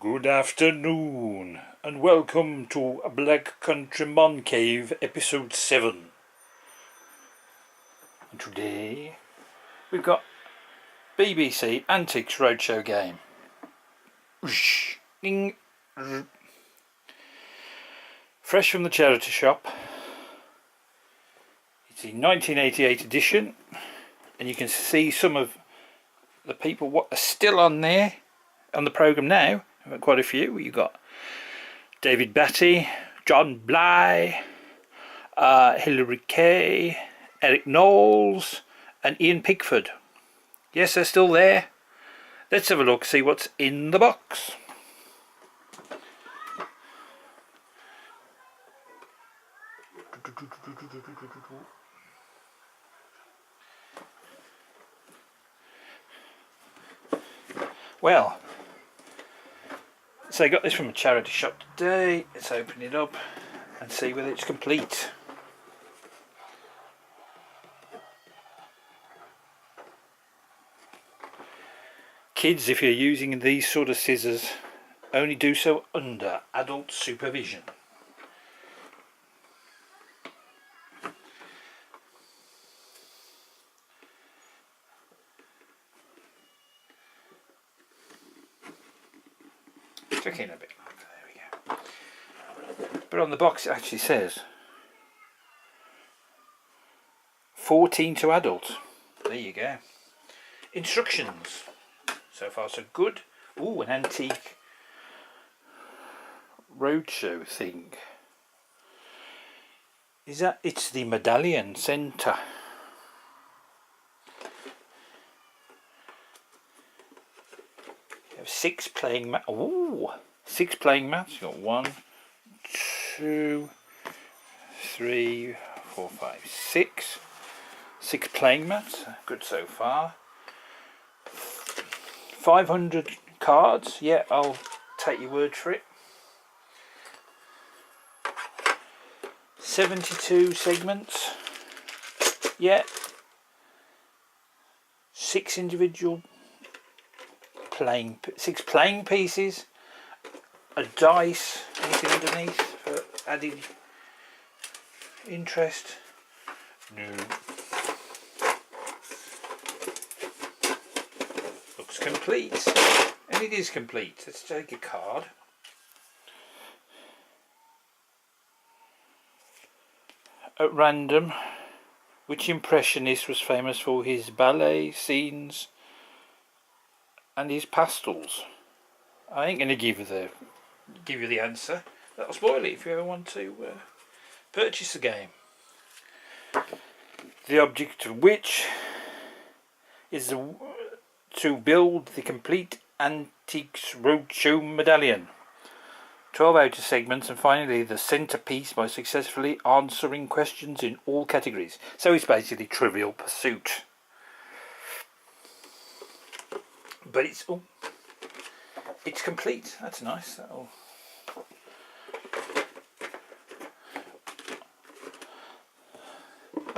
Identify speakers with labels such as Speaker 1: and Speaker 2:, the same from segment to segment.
Speaker 1: Good afternoon and welcome to BlackCountry Moncave episode 7. And today we've got BBC Antiques Roadshow game. Ding. Fresh from the charity shop. It's the 1988 edition, and you can see some of the people what are still on there on the programme now. I've got quite a few. You've got David Batty, John Bly, Hilary Kay, Eric Knowles and Ian Pickford. Yes, they're still there. Let's have a look, see what's in the box. Well, so I got this from a charity shop today. Let's open it up and see whether it's complete. Kids, if you're using these sort of scissors, only do so under adult supervision. Took in a bit longer, there we go. But on the box it actually says 14 to adult. There you go. Instructions. So far so good. Ooh, an antique roadshow thing. Is that? It's the Medallion Centre. You have 6 playing mats. Ooh, 6 playing mats. You got 1, 2, 3, 4, 5, 6. 6 playing mats. Good so far. 500 cards. Yeah, I'll take your word for it. 72 segments. Yeah. 6 individual six playing pieces. A dice. Anything underneath for added interest? No. Looks complete, and it is complete. Let's take a card. At random, which impressionist was famous for his ballet scenes and his pastels? I ain't going to give you the answer. That'll spoil it if you ever want to purchase the game. The object of which is to build the complete Antiques Roadshow medallion. 12 outer segments, and finally the centerpiece by successfully answering questions in all categories. So it's basically Trivial Pursuit. But it's complete. That's nice. That'll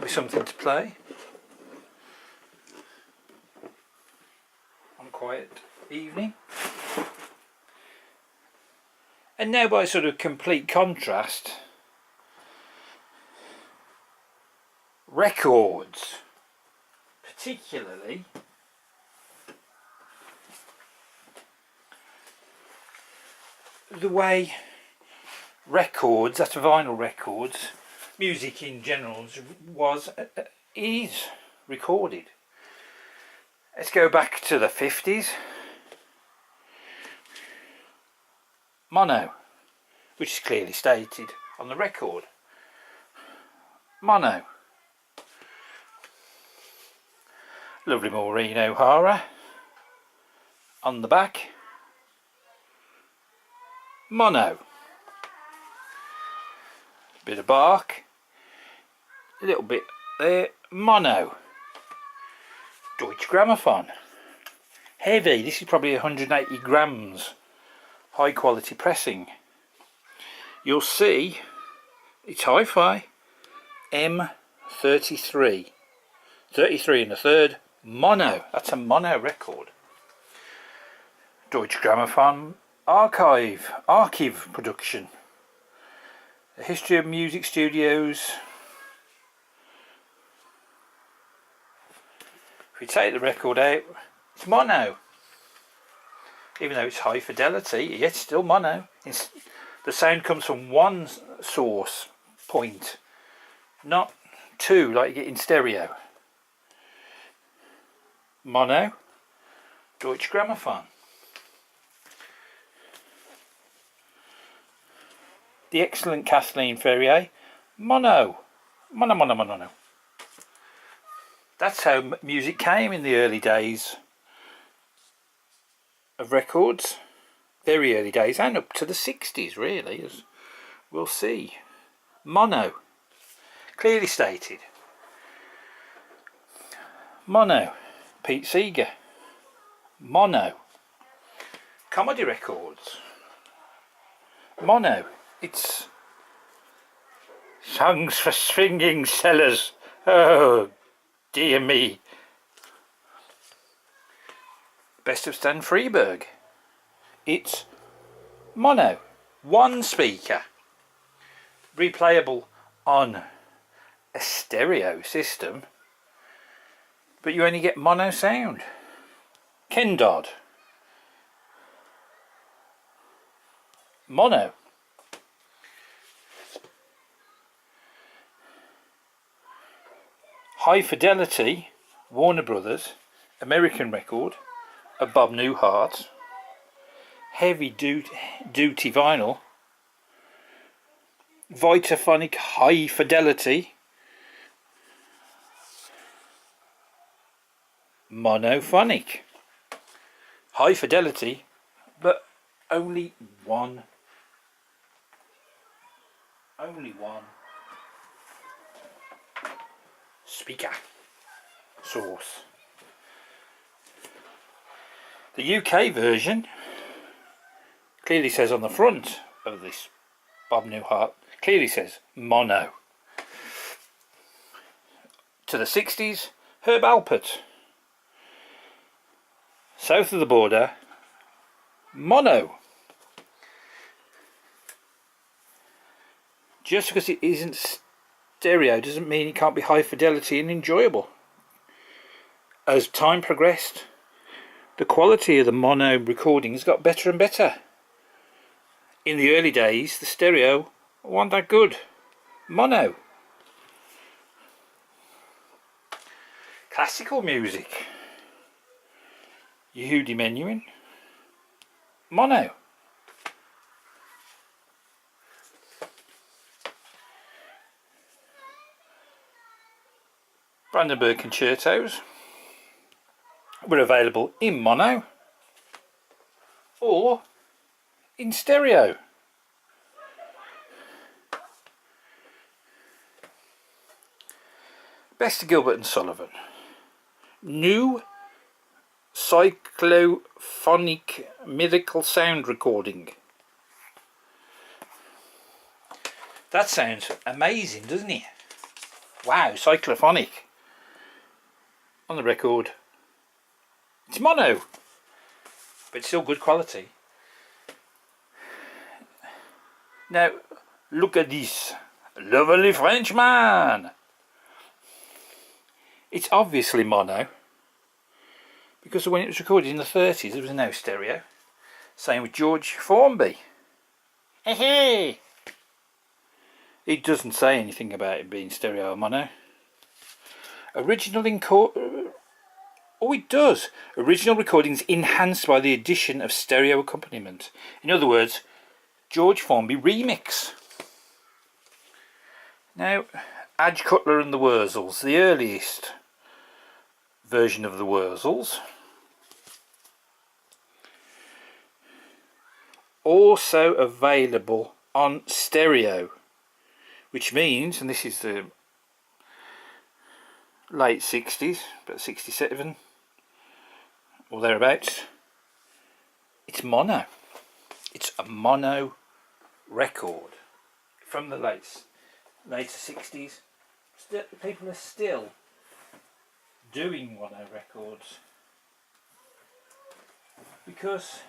Speaker 1: be something to play on a quiet evening. And now, by sort of complete contrast, records, particularly the way records, that's vinyl records, music in general is recorded. Let's go back to the 50s. Mono, which is clearly stated on the record. Mono. Lovely Maureen O'Hara on the back. Mono. Bit of bark. A little bit there. Mono. Deutsche Grammophon. Heavy. This is probably 180 grams. High quality pressing. You'll see it's hi-fi. M33. 33 and a third. Mono. That's a mono record. Deutsche Grammophon archive production. A history of music studios. If you take the record out, it's mono. Even though it's high fidelity, yet it's still mono. The sound comes from one source point, not two like you get in stereo. Mono, Deutsche Grammophon. The excellent Kathleen Ferrier, mono. Mono, mono, mono, mono. That's how music came in the early days of records. Very early days, and up to the 60s really, as we'll see. Mono. Clearly stated. Mono. Pete Seeger. Mono. Comedy records. Mono. It's songs for swinging sellers. Oh dear me. Best of Stan Freberg. It's mono. One speaker. Replayable on a stereo system, but you only get mono sound. Ken Dodd. Mono. High fidelity, Warner Brothers, American record of Bob Newhart. Heavy duty vinyl. Vitaphonic high fidelity. Monophonic. High fidelity, but only one. Speaker source. The UK version clearly says on the front of this Bob Newhart, clearly says mono. To the 60s, Herb Alpert. South of the border, mono. Just because it isn't stereo doesn't mean it can't be high fidelity and enjoyable. As time progressed, the quality of the mono recordings got better and better. In the early days, the stereo wasn't that good. Mono. Classical music. Yehudi Menuhin. Mono. Brandenburg concertos were available in mono or in stereo. Best of Gilbert and Sullivan. New cyclophonic miracle sound recording. That sounds amazing, doesn't it? Wow, cyclophonic. On the record, it's mono, but it's still good quality. Now, look at this lovely Frenchman. It's obviously mono, because when it was recorded in the 30s, there was no stereo. Same with George Formby. Hey! It doesn't say anything about it being stereo or mono. Oh, it does. Original recordings enhanced by the addition of stereo accompaniment. In other words, George Formby remix. Now, Adge Cutler and the Wurzels, the earliest version of the Wurzels. Also available on stereo, which means, and this is the late 60s, about 67 or thereabouts, it's mono. It's a mono record from the later 60s. People are still doing mono records because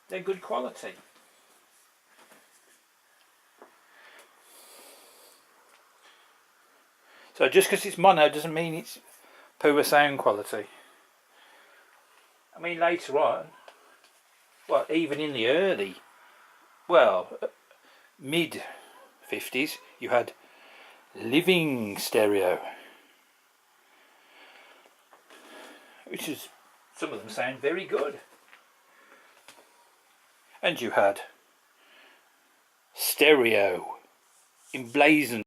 Speaker 1: they're good quality. So just because it's mono doesn't mean it's poor sound quality. I mean, later on, well, even in the early, well, mid 50s, you had living stereo, which is, some of them sound very good. And you had stereo emblazoned